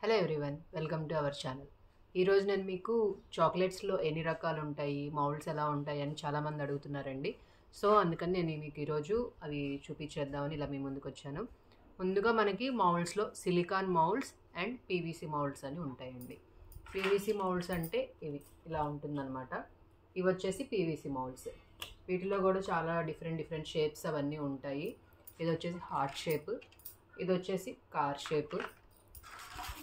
Hello everyone, welcome to our channel. ఈరోజు నేను మీకు చాక్లెట్స్లో ఎన్ని రకాలు ఉంటాయి, మౌల్డ్స్ ఎలా ఉంటాయి అని చాలామంది అడుగుతున్నారండి. సో అందుకని నేను మీకు ఈరోజు అవి చూపించేద్దామని ఇలా మీ ముందుకు వచ్చాను. ముందుగా మనకి మౌల్డ్స్లో silicone moulds and PVC moulds అని ఉంటాయండి. పీవీసీ మౌల్డ్స్ అంటే ఇవి ఇలా ఉంటుందన్నమాట. ఇవి వచ్చేసి పీవీసీ మౌల్డ్స్. వీటిలో కూడా చాలా డిఫరెంట్ షేప్స్ అవన్నీ ఉంటాయి. ఇది వచ్చేసి హార్ట్ షేప్, ఇది వచ్చేసి కార్ షేప్,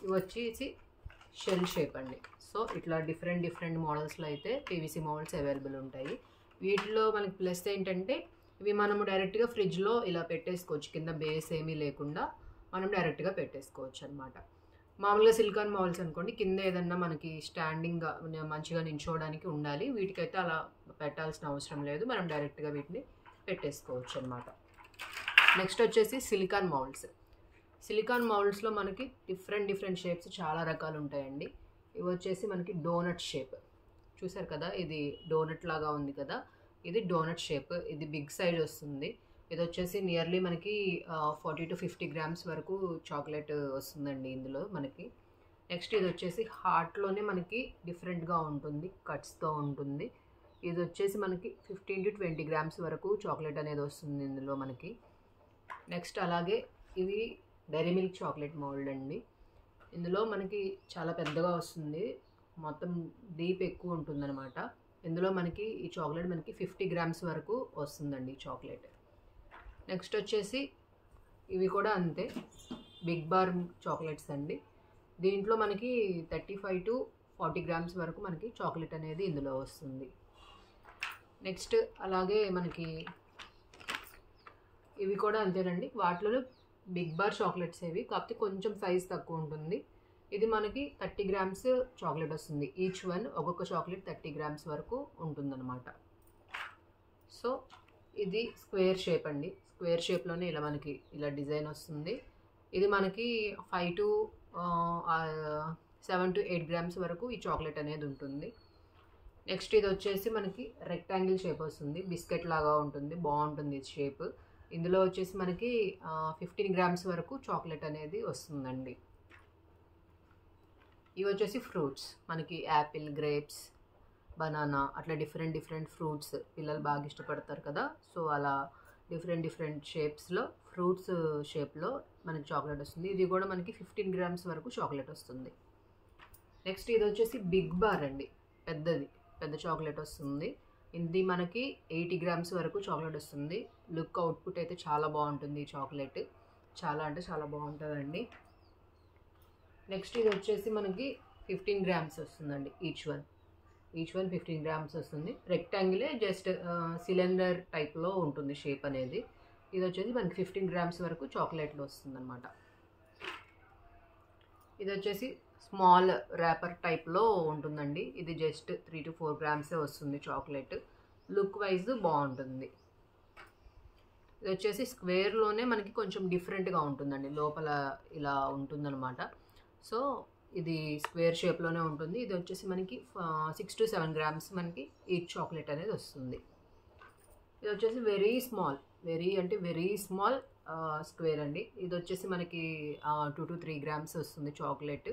ఇవి వచ్చేసి షెల్ షేప్ అండి. సో ఇట్లా డిఫరెంట్ మోడల్స్లో అయితే పీవీసీ మోడల్స్ అవైలబుల్ ఉంటాయి. వీటిలో మనకి ప్లస్ ఏంటంటే ఇవి మనము డైరెక్ట్గా ఫ్రిడ్జ్లో ఇలా పెట్టేసుకోవచ్చు. కింద బేస్ ఏమీ లేకుండా మనం డైరెక్ట్గా పెట్టేసుకోవచ్చు అనమాట. మామూలుగా సిలికాన్ మౌల్డ్స్ అనుకోండి, కింద ఏదన్నా మనకి స్టాండింగ్గా మంచిగా నించోవడానికి ఉండాలి. వీటికైతే అలా పెట్టాల్సిన అవసరం లేదు, మనం డైరెక్ట్గా వీటిని పెట్టేసుకోవచ్చు అనమాట. నెక్స్ట్ వచ్చేసి సిలికాన్ మౌల్డ్స్. సిలికాన్ మౌల్డ్స్లో మనకి డిఫరెంట్ షేప్స్ చాలా రకాలు ఉంటాయండి. ఇవి వచ్చేసి మనకి డోనట్ షేప్ చూసారు కదా, ఇది డోనట్ లాగా ఉంది కదా, ఇది డోనట్ షేప్. ఇది బిగ్ సైజ్ వస్తుంది. ఇది వచ్చేసి నియర్లీ మనకి 40 to 50 grams వరకు చాక్లెట్ వస్తుందండి ఇందులో మనకి. నెక్స్ట్ ఇది వచ్చేసి హార్ట్లోనే మనకి డిఫరెంట్గా ఉంటుంది, కట్స్తో ఉంటుంది. ఇది వచ్చేసి మనకి 15 to 20 grams వరకు చాక్లెట్ అనేది వస్తుంది ఇందులో మనకి. నెక్స్ట్ అలాగే ఇవి డైరీ మిల్క్ చాక్లెట్ మౌల్డ్ అండి. ఇందులో మనకి చాలా పెద్దగా వస్తుంది, మొత్తం డీప్ ఎక్కువ ఉంటుందన్నమాట. ఇందులో మనకి ఈ చాక్లెట్ మనకి 50 grams వరకు వస్తుందండి ఈ చాక్లెట్. నెక్స్ట్ వచ్చేసి ఇవి కూడా అంతే, బిగ్ బార్ చాక్లెట్స్ అండి. దీంట్లో మనకి 35 to 40 grams వరకు మనకి చాక్లెట్ అనేది ఇందులో వస్తుంది. నెక్స్ట్ అలాగే మనకి ఇవి కూడా అంతేనండి. వాటిలో బిగ్ బార్ చాక్లెట్స్ ఇవి, కాకపోతే కొంచెం సైజ్ తక్కువ ఉంటుంది. ఇది మనకి 30 grams చాక్లెట్ వస్తుంది. ఈచ్ వన్ ఒక్కొక్క చాక్లెట్ 30 grams వరకు ఉంటుందన్నమాట. సో ఇది స్క్వేర్ షేప్ అండి. స్క్వేర్ షేప్లోనే ఇలా మనకి ఇలా డిజైన్ వస్తుంది. ఇది మనకి 5 to 7 to 8 grams వరకు ఈ చాక్లెట్ అనేది ఉంటుంది. నెక్స్ట్ ఇది వచ్చేసి మనకి రెక్టాంగిల్ షేప్ వస్తుంది, బిస్కెట్ లాగా ఉంటుంది, బాగుంటుంది ఈ షేప్. ఇందులో వచ్చేసి మనకి 15 grams వరకు చాక్లెట్ అనేది వస్తుందండి. ఇవి వచ్చేసి ఫ్రూట్స్, మనకి యాపిల్, గ్రేప్స్, బనానా అట్లా డిఫరెంట్ ఫ్రూట్స్ పిల్లలు బాగా ఇష్టపడతారు కదా. సో అలా డిఫరెంట్ షేప్స్లో ఫ్రూట్స్ షేప్లో మనకి చాక్లెట్ వస్తుంది. ఇది కూడా మనకి 15 grams వరకు చాక్లెట్ వస్తుంది. నెక్స్ట్ ఇది వచ్చేసి బిగ్ బార్ అండి, పెద్ద చాక్లెట్ వస్తుంది. ఇది మనకి 80 grams వరకు చాక్లెట్ వస్తుంది. లుక్ అవుట్పుట్ అయితే చాలా బాగుంటుంది ఈ చాక్లెట్, చాలా అంటే చాలా బాగుంటుందండి. నెక్స్ట్ ఇది వచ్చేసి మనకి 15 grams వస్తుందండి. ఈచ్ వన్ 15 grams వస్తుంది. రెక్టాంగిలే, జస్ట్ సిలిండర్ టైప్లో ఉంటుంది షేప్ అనేది. ఇది వచ్చేసి మనకి 15 grams వరకు చాక్లెట్లో వస్తుందన్నమాట. ఇది వచ్చేసి స్మాల్ ర్యాపర్ టైప్లో ఉంటుందండి. ఇది జస్ట్ 3 to 4 grams వస్తుంది చాక్లెట్. లుక్ వైజ్ బాగుంటుంది. ఇది వచ్చేసి స్క్వేర్లోనే మనకి కొంచెం డిఫరెంట్గా ఉంటుందండి, లోపల ఇలా ఉంటుందన్నమాట. సో ఇది స్క్వేర్ షేప్లోనే ఉంటుంది. ఇది వచ్చేసి మనకి 6 to 7 grams మనకి ఈ చాక్లెట్ అనేది వస్తుంది. ఇది వచ్చేసి వెరీ స్మాల్ స్క్వేర్ అండి. ఇది వచ్చేసి మనకి 2 to 3 grams వస్తుంది చాక్లెట్.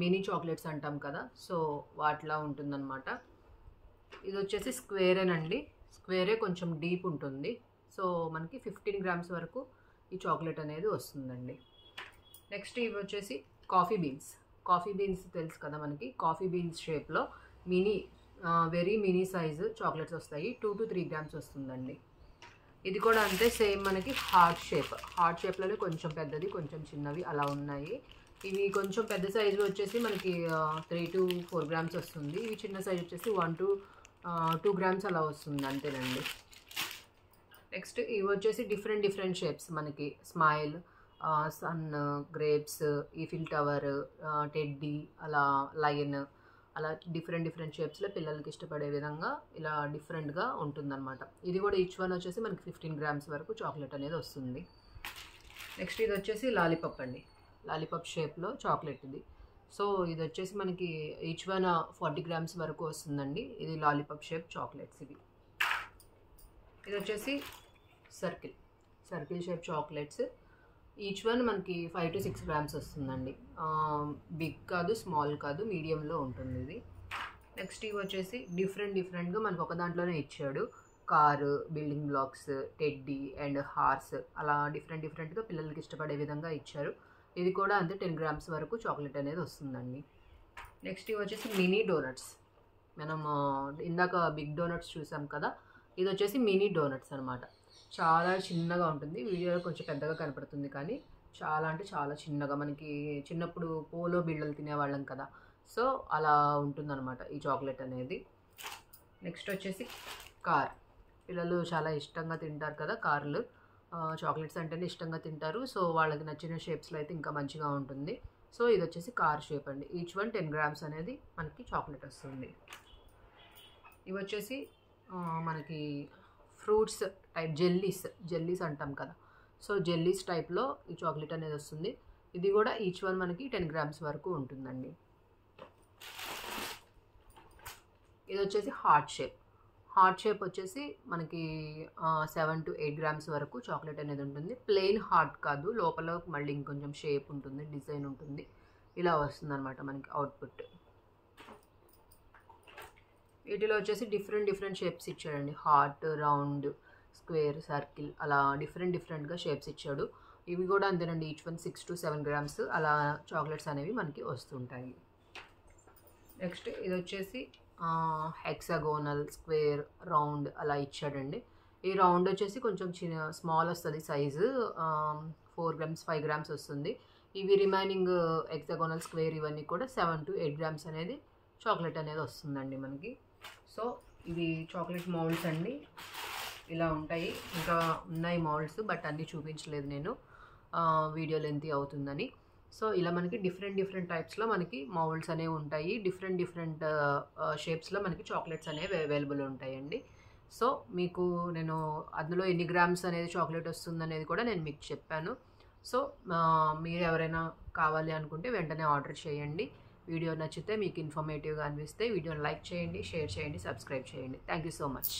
మినీ చాక్లెట్స్ అంటాం కదా, సో వాటిలా ఉంటుందన్నమాట. ఇది వచ్చేసి స్క్వేరేనండి, స్క్వేరే కొంచెం డీప్ ఉంటుంది. సో మనకి 15 grams వరకు ఈ చాక్లెట్ అనేది వస్తుందండి. నెక్స్ట్ ఇవి వచ్చేసి కాఫీ బీన్స్ తెలుసు కదా మనకి. కాఫీ బీన్స్ షేప్లో వెరీ మినీ సైజు చాక్లెట్స్ వస్తాయి. 2 to 3 grams వస్తుందండి. ఇది కూడా అంతే, సేమ్ మనకి హార్ట్ షేప్లోనే కొంచెం పెద్దది, కొంచెం చిన్నవి అలా ఉన్నాయి. ఇవి కొంచెం పెద్ద సైజు వచ్చేసి మనకి 3 to 4 grams వస్తుంది. ఇవి చిన్న సైజు వచ్చేసి 1 to 2 grams అలా వస్తుంది అంతేనండి. నెక్స్ట్ ఇవి వచ్చేసి డిఫరెంట్ షేప్స్ మనకి smile, sun, grapes, Eiffel tower, teddy, అలా లయన్, అలా డిఫరెంట్ షేప్స్లో పిల్లలకి ఇష్టపడే విధంగా ఇలా డిఫరెంట్గా ఉంటుందన్నమాట. ఇది కూడా ఈచ్ వన్ వచ్చేసి మనకి 15 grams వరకు చాక్లెట్ అనేది వస్తుంది. నెక్స్ట్ ఇది వచ్చేసి లాలీపాప్ అండి, లాలీపాప్ షేప్లో చాక్లెట్ ఇది. సో ఇది వచ్చేసి మనకి ఈచ్ వన్ 40 grams వరకు వస్తుందండి. ఇది లాలీపాప్ షేప్ చాక్లెట్స్ ఇవి. ఇది వచ్చేసి circle shape chocolates. Each one మనకి 5 to 6 గ్రామ్స్ వస్తుందండి. బిగ్ కాదు, స్మాల్ కాదు, మీడియంలో ఉంటుంది ఇది. నెక్స్ట్ ఇవి వచ్చేసి డిఫరెంట్గా మనకు ఒక దాంట్లోనే ఇచ్చాడు. Car, building blocks, teddy and horse అలా డిఫరెంట్గా పిల్లలకి ఇష్టపడే విధంగా ఇచ్చారు. ఇది కూడా అంతే 10 గ్రామ్స్ వరకు చాక్లెట్ అనేది వస్తుందండి. నెక్స్ట్ ఇవి వచ్చేసి మినీ డోనట్స్. మనం ఇందాక బిగ్ డోనట్స్ చూసాం కదా, ఇది వచ్చేసి మినీ డోనట్స్ అనమాట. చాలా చిన్నగా ఉంటుంది, వీడియోలో కొంచెం పెద్దగా కనపడుతుంది కానీ చాలా అంటే చాలా చిన్నగా, మనకి చిన్నప్పుడు పోలో బిళ్ళలు తినేవాళ్ళం కదా, సో అలా ఉంటుందన్నమాట ఈ చాక్లెట్ అనేది. నెక్స్ట్ వచ్చేసి కార్. పిల్లలు చాలా ఇష్టంగా తింటారు కదా కార్లు, చాక్లెట్స్ అంటేనే ఇష్టంగా తింటారు. సో వాళ్ళకి నచ్చిన షేప్స్లో అయితే ఇంకా మంచిగా ఉంటుంది. సో ఇది వచ్చేసి కార్ షేప్ అండి. ఈచ్ వన్ 10 గ్రామ్స్ అనేది మనకి చాక్లెట్ వస్తుంది. ఇవి వచ్చేసి మనకి ఫ్రూట్స్ టైప్ జెల్లీస్ అంటాం కదా, సో జెల్లీస్ టైప్లో ఈ చాక్లెట్ అనేది వస్తుంది. ఇది కూడా ఈచ్ వన్ మనకి 10 గ్రామ్స్ వరకు ఉంటుందండి. ఇది వచ్చేసి హార్ట్ షేప్ వచ్చేసి మనకి 7 to 8 గ్రామ్స్ వరకు చాక్లెట్ అనేది ఉంటుంది. ప్లెయిన్ హార్ట్ కాదు, లోపల మళ్ళీ ఇంకొంచెం షేప్ ఉంటుంది, డిజైన్ ఉంటుంది, ఇలా వస్తుంది అనమాట మనకి అవుట్పుట్. వీటిలో వచ్చేసి డిఫరెంట్ షేప్స్ ఇచ్చాడండి. హార్ట్, రౌండ్, స్క్వేర్, సర్కిల్ అలా డిఫరెంట్గా షేప్స్ ఇచ్చాడు. ఇవి కూడా అంతేనండి, ఈచ్ వన్ 6 to 7 గ్రామ్స్ అలా చాక్లెట్స్ అనేవి మనకి వస్తుంటాయి. నెక్స్ట్ ఇది వచ్చేసి హెక్సాగోనల్, స్క్వేర్, రౌండ్ అలా ఇచ్చాడండి. ఈ రౌండ్ వచ్చేసి కొంచెం స్మాల్ వస్తుంది సైజు, 4 గ్రామ్స్ 5 గ్రామ్స్ వస్తుంది. ఇవి రిమైనింగ్ హెక్సాగోనల్, స్క్వేర్ ఇవన్నీ కూడా 7 to 8 గ్రామ్స్ అనేది చాక్లెట్ అనేది వస్తుందండి మనకి. సో ఇవి చాక్లెట్ మౌల్డ్స్ అండి, ఇలా ఉంటాయి. ఇంకా ఉన్నాయి మౌల్డ్స్, బట్ అన్నీ చూపించలేదు నేను, వీడియో లెంతీ అవుతుందని. సో ఇలా మనకి డిఫరెంట్ టైప్స్లో మనకి మౌల్డ్స్ అనేవి ఉంటాయి. డిఫరెంట్ షేప్స్లో మనకి చాక్లెట్స్ అనేవి అవైలబుల్ ఉంటాయండి. సో మీకు నేను అందులో ఎన్ని గ్రామ్స్ అనేది చాక్లెట్ వస్తుంది అనేది కూడా నేను మీకు చెప్పాను. సో మీరు ఎవరైనా కావాలి అనుకుంటే వెంటనే ఆర్డర్ చేయండి. వీడియో నచ్చితే, మీకు ఇన్ఫర్మేటివ్గా అనిపిస్తే వీడియోని లైక్ చేయండి, షేర్ చేయండి, సబ్స్క్రైబ్ చేయండి. Thank you so much.